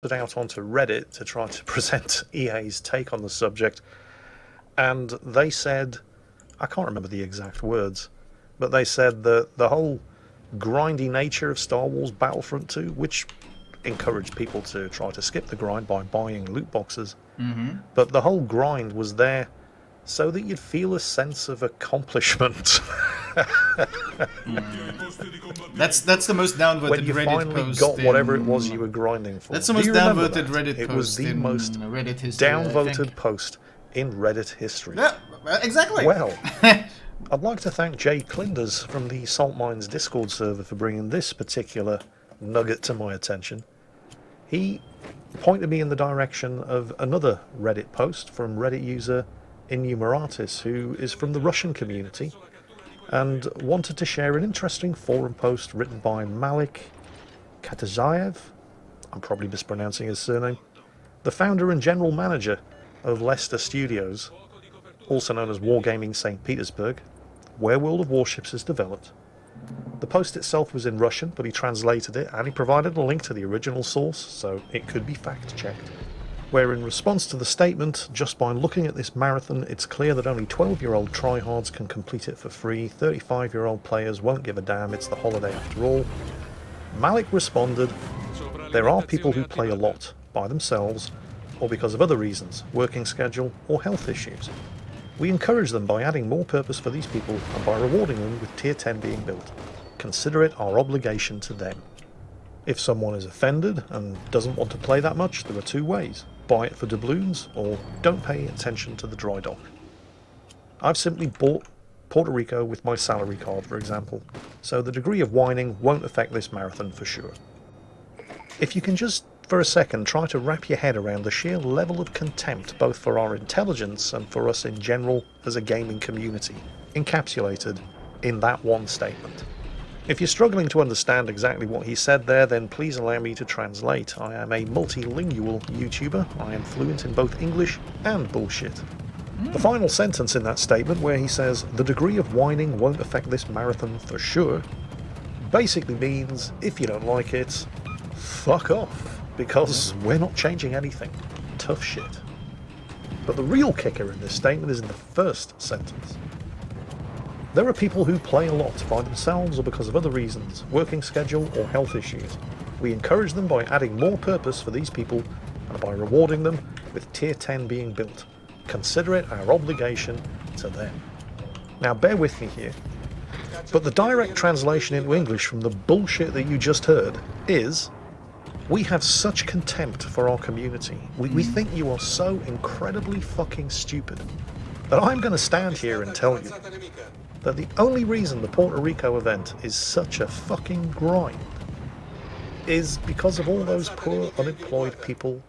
it out onto Reddit to try to present EA's take on the subject, and they said, I can't remember the exact words, but they said that the whole grindy nature of Star Wars Battlefront 2, which encouraged people to try to skip the grind by buying loot boxes, but the whole grind was there so that you'd feel a sense of accomplishment. That's the most downvoted when you Reddit finally post got whatever it was you were grinding for. That's the most downvoted Reddit it post was the in most Reddit history, downvoted post in Reddit history. Yeah, exactly. Well, I'd like to thank Jay Clinders from the Salt Mines Discord server for bringing this particular nugget to my attention. He pointed me in the direction of another Reddit post from Reddit user Innumeratis, who is from the Russian community, and wanted to share an interesting forum post written by Malik Katazayev, I'm probably mispronouncing his surname, the founder and general manager of Leicester Studios, also known as Wargaming St. Petersburg, where World of Warships is developed. The post itself was in Russian, but he translated it and he provided a link to the original source, so it could be fact-checked. Where in response to the statement, just by looking at this marathon, it's clear that only 12-year-old tryhards can complete it for free, 35-year-old players won't give a damn, it's the holiday after all, Malik responded, there are people who play a lot, by themselves, or because of other reasons, working schedule or health issues. We encourage them by adding more purpose for these people and by rewarding them with Tier 10 being built. Consider it our obligation to them. If someone is offended and doesn't want to play that much, there are two ways. Buy it for doubloons, or don't pay attention to the dry dock. I've simply bought Puerto Rico with my salary card, for example, so the degree of whining won't affect this marathon for sure. If you can just, for a second, try to wrap your head around the sheer level of contempt both for our intelligence and for us in general as a gaming community, encapsulated in that one statement. If you're struggling to understand exactly what he said there, then please allow me to translate. I am a multilingual YouTuber. I am fluent in both English and bullshit. The final sentence in that statement, where he says, the degree of whining won't affect this marathon for sure, basically means, if you don't like it, fuck off, because we're not changing anything. Tough shit. But the real kicker in this statement is in the first sentence. There are people who play a lot by themselves or because of other reasons, working schedule or health issues. We encourage them by adding more purpose for these people and by rewarding them with Tier 10 being built. Consider it our obligation to them. Now bear with me here, but the direct translation into English from the bullshit that you just heard is, we have such contempt for our community. We think you are so incredibly fucking stupid that I'm going to stand here and tell you that the only reason the Puerto Rico event is such a fucking grind is because of all those poor unemployed people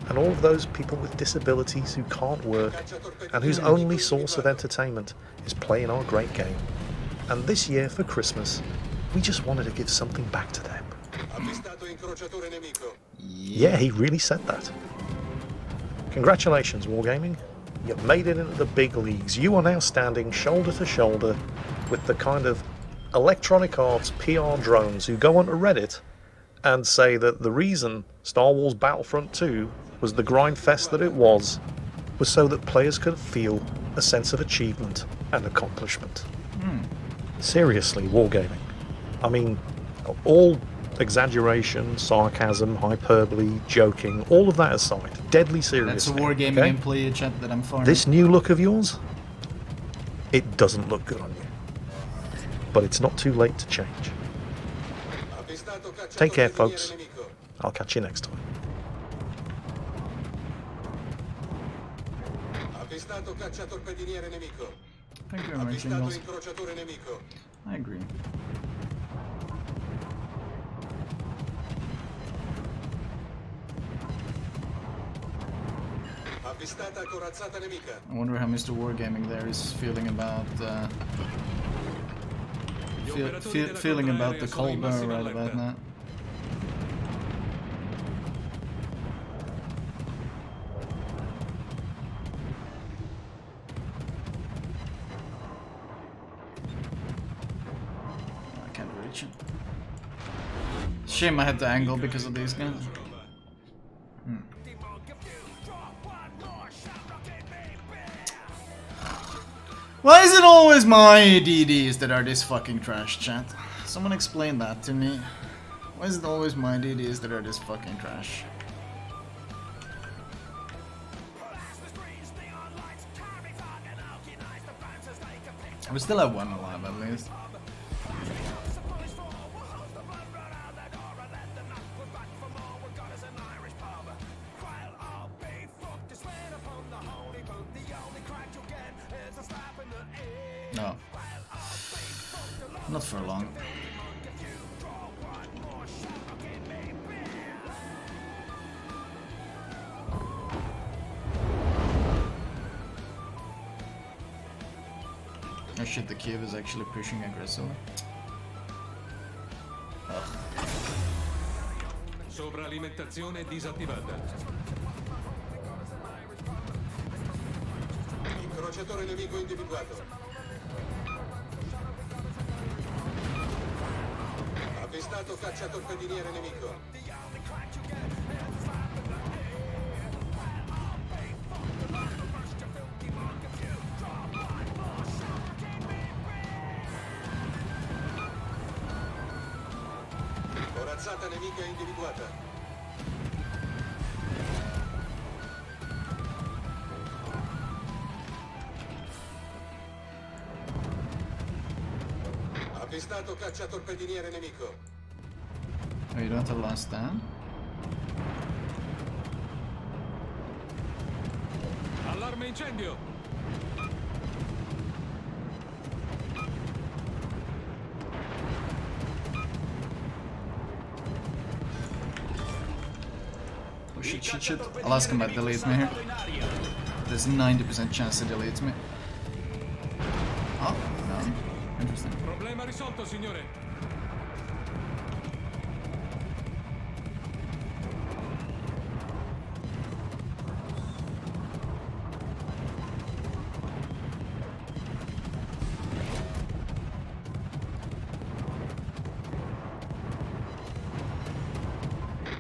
and all of those people with disabilities who can't work and whose only source of entertainment is playing our great game. And this year for Christmas, we just wanted to give something back to them. Yeah, he really said that. Congratulations, Wargaming. You've made it into the big leagues. You are now standing shoulder to shoulder with the kind of Electronic Arts PR drones who go onto Reddit and say that the reason Star Wars Battlefront 2 was the grind fest that it was so that players could feel a sense of achievement and accomplishment. Seriously, Wargaming. I mean, all exaggeration, sarcasm, hyperbole, joking, all of that aside, deadly serious. That's a Wargaming employee chat that I'm farming. This new look of yours, it doesn't look good on you. But it's not too late to change. Take care, folks. I'll catch you next time. Thank you very much, Jingles. I agree. I wonder how Mr. Wargaming there is feeling about feeling about the Colbert right about now. I can't reach him. Shame I had to angle because of these guys. Why is it always my DDs that are this fucking trash, chat? Someone explain that to me. Why is it always my DDs that are this fucking trash? We still have one alive at least. No. Not for long. Oh shit, the Kiev is actually pushing aggressively. Ugh. Sovralimentazione disattivata. Incrociatore nemico individuato. Avvistato cacciatorpediniere nemico. Corazzata nemica individuata. Avvistato cacciatorpediniere nemico. Oh, you don't have last stand? Allarme incendio. Oh shit, shit, shit. I'll ask him about delete me here. There's 90% chance he deletes me. Oh, no. Interesting. Problema risolto, signore.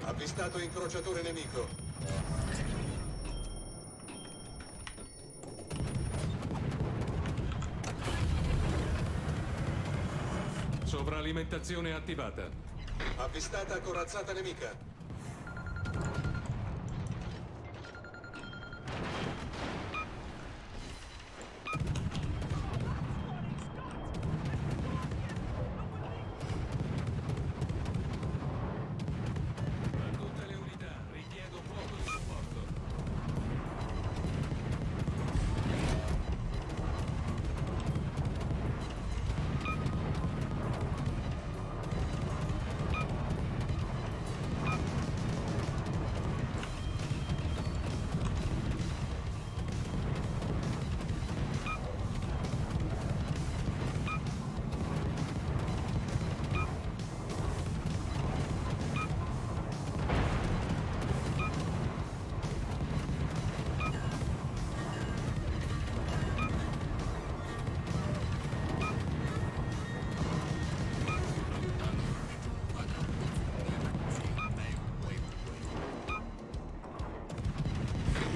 Avvistato incrociatore nemico. Sovralimentazione attivata. Avvistata corazzata nemica. A tutte le unità, richiedo fuoco di supporto.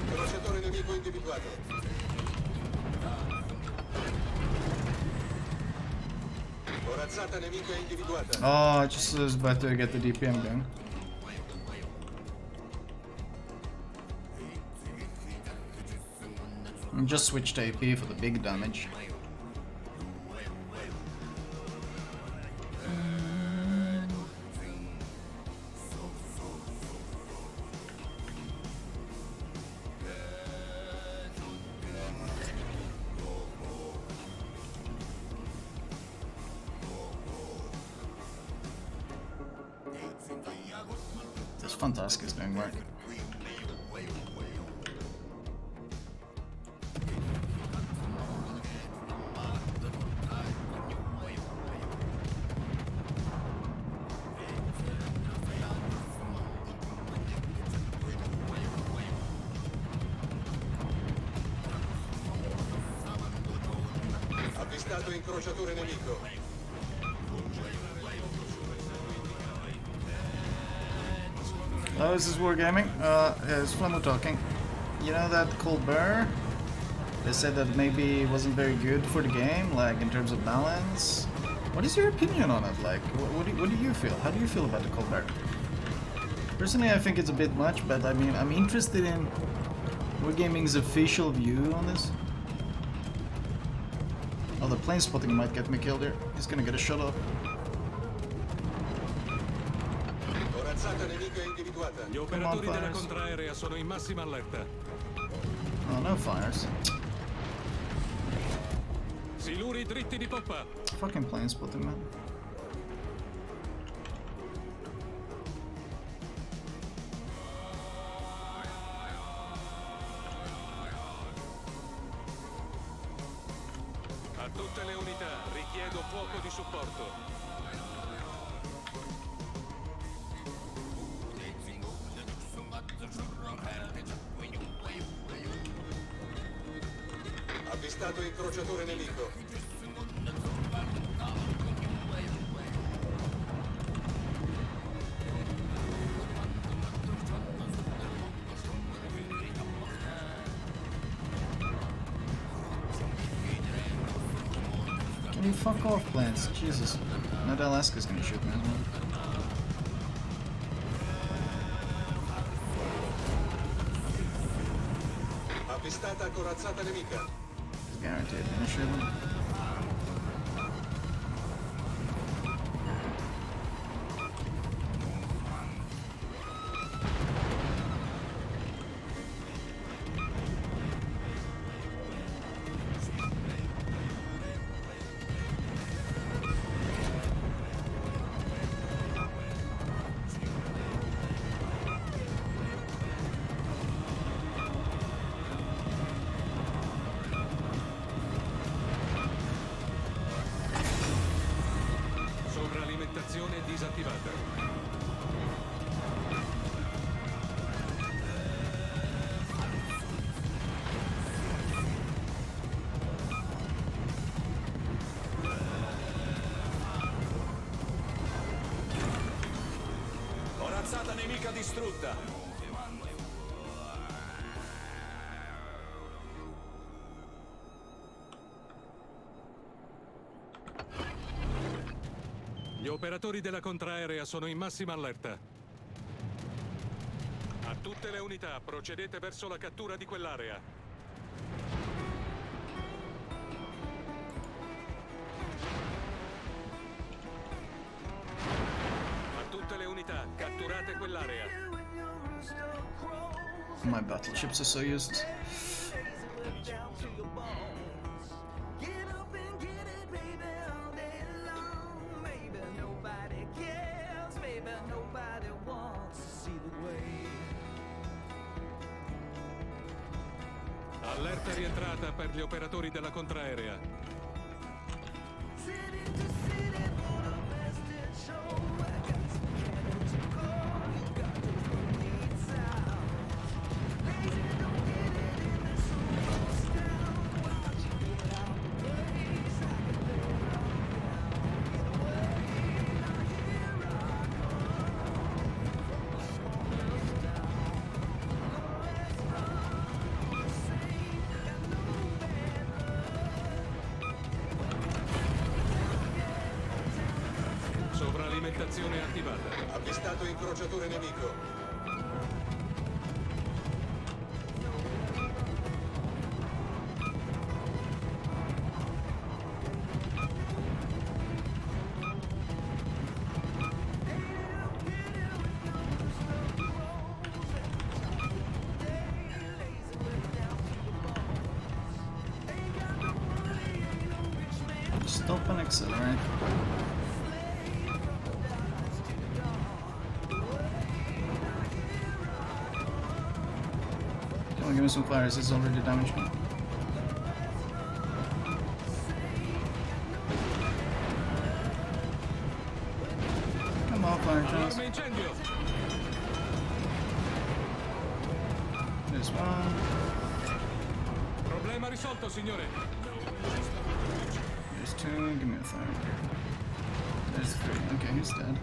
Incrociatore nemico individuato. Corazzata nemica individuata. Oh, I just was about to get the DPM going. And just switched AP for the big damage. This Fantastic is doing work. Avvistato incrociatore nemico. Hello, this is Wargaming. It's Flamu talking. You know that Colbert? They said that maybe it wasn't very good for the game, like in terms of balance. What is your opinion on it? Like, what do you feel? How do you feel about the Colbert? Personally, I think it's a bit much, but I mean, I'm interested in Wargaming's official view on this. Oh, the plane spotting might get me killed here. He's gonna get a shot off. Gli operatori della contraerea sono in massima allerta. Oh, no fires. Siluri dritti di poppa. Fucking plane spotting, man. A tutte le unità, richiedo fuoco di supporto. Avvistato incrociatore nemico. Can you fuck off, planes? Jesus. Not Alaska's gonna shoot me as well. Avvistata corazzata nemica. It's guaranteed gonna shoot me. Sovralimentazione disattivata. Corazzata nemica distrutta. Gli operatori della contraerea sono in massima allerta. A tutte le unità, procedete verso la cattura di quell'area. A tutte le unità, catturate quell'area. My battleships are so used. Allerta rientrata per gli operatori della contraerea. Sovralimentazione attivata. Avvistato incrociatore nemico. Stop and accelerate. Come on, give me some fires, it's already damaged me. Come on, fire chance. Allarme incendio. There's one. Problema risolto, signore. There's two, give me a fire. There's three. Okay, he's dead.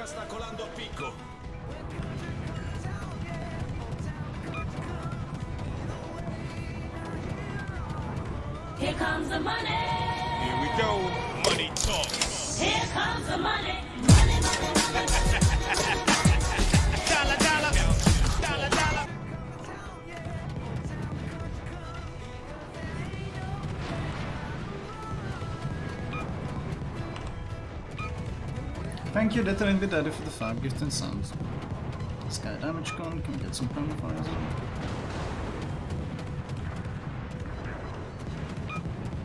nemica sta colando a picco. Here comes the money. Here we go. Money talk. Here comes the money. Money, money, money. Dollar, dollar. Dollar, dollar. Thank you, Deterrent Be Daddy, for the 5 gifted subs. Sky damage gone, can we get some permafires on?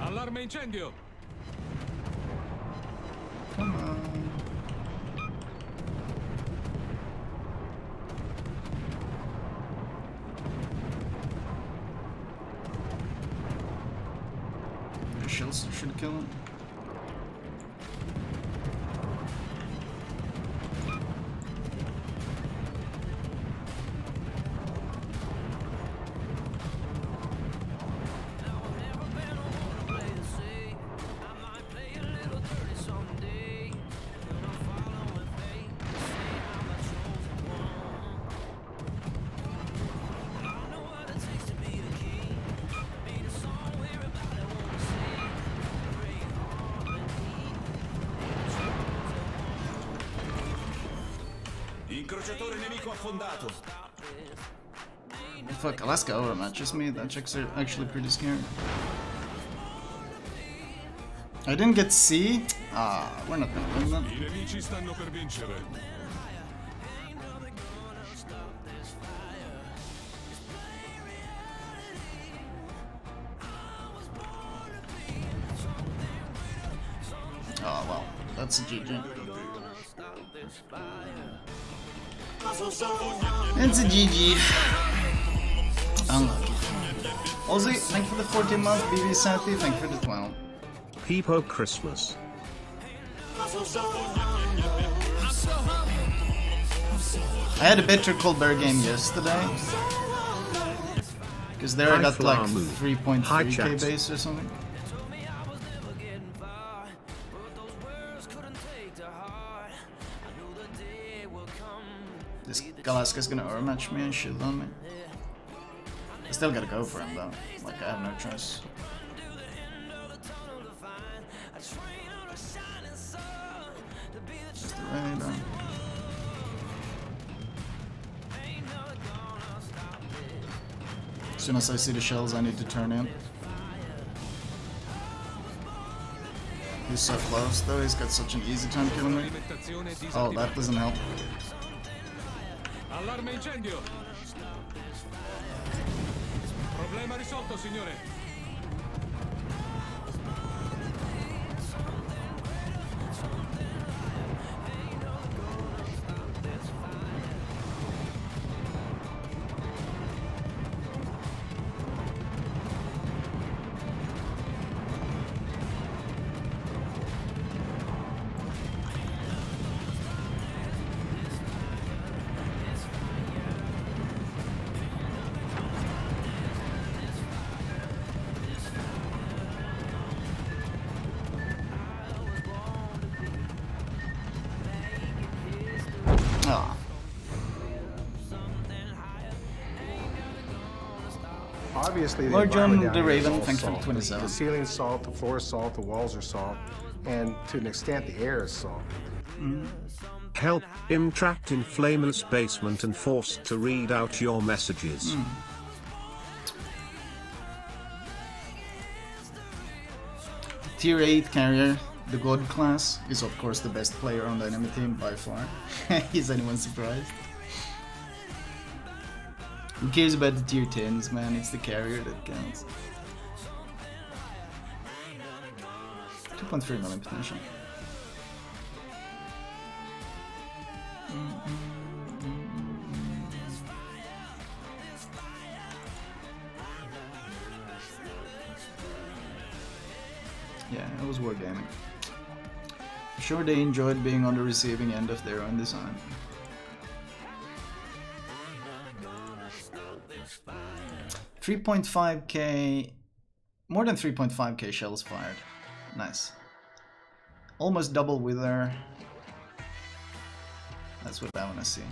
Allarme incendio. Come on. The shells should kill him. Incrociatore nemico affondato. Fuck, Alaska overmatches me. That checks are actually pretty scary. I didn't get C. Ah, we're not gonna win that. I nemici stanno per vincere. Oh well, that's a GG. It's a GG. Unlucky. Ozzy, thank you for the 14 months. BB Sati, thank you for the 12. Peepo Christmas. I had a better Colbert game yesterday. Because there I Hi, got like Flamu. Hi, 3.3k chat. base or something. This Galaska's gonna overmatch me and shit on me. I still gotta go for him though. Like, I have no choice. Just the raid on. As soon as I see the shells, I need to turn in. He's so close though, he's got such an easy time killing me. Oh, that doesn't help. Allarme incendio. Problema risolto, signore. Ah. Obviously, the Lord John environment the down here is Raven, all thanks for the salt. 27. The ceiling's salt, the floor is salt, the walls are salt, and to an extent, the air is salt. Help, I'm trapped in flameless basement and forced to read out your messages. Tier 8 carrier, the God class, is of course the best player on the enemy team by far. Is anyone surprised? Who cares about the tier 10s, man? It's the carrier that counts. 2.3 million potential. Yeah, it was wargaming. I'm sure they enjoyed being on the receiving end of their own design. $3.5k, more than 3.5k shells fired. Nice. Almost double wither. That's what I want to see.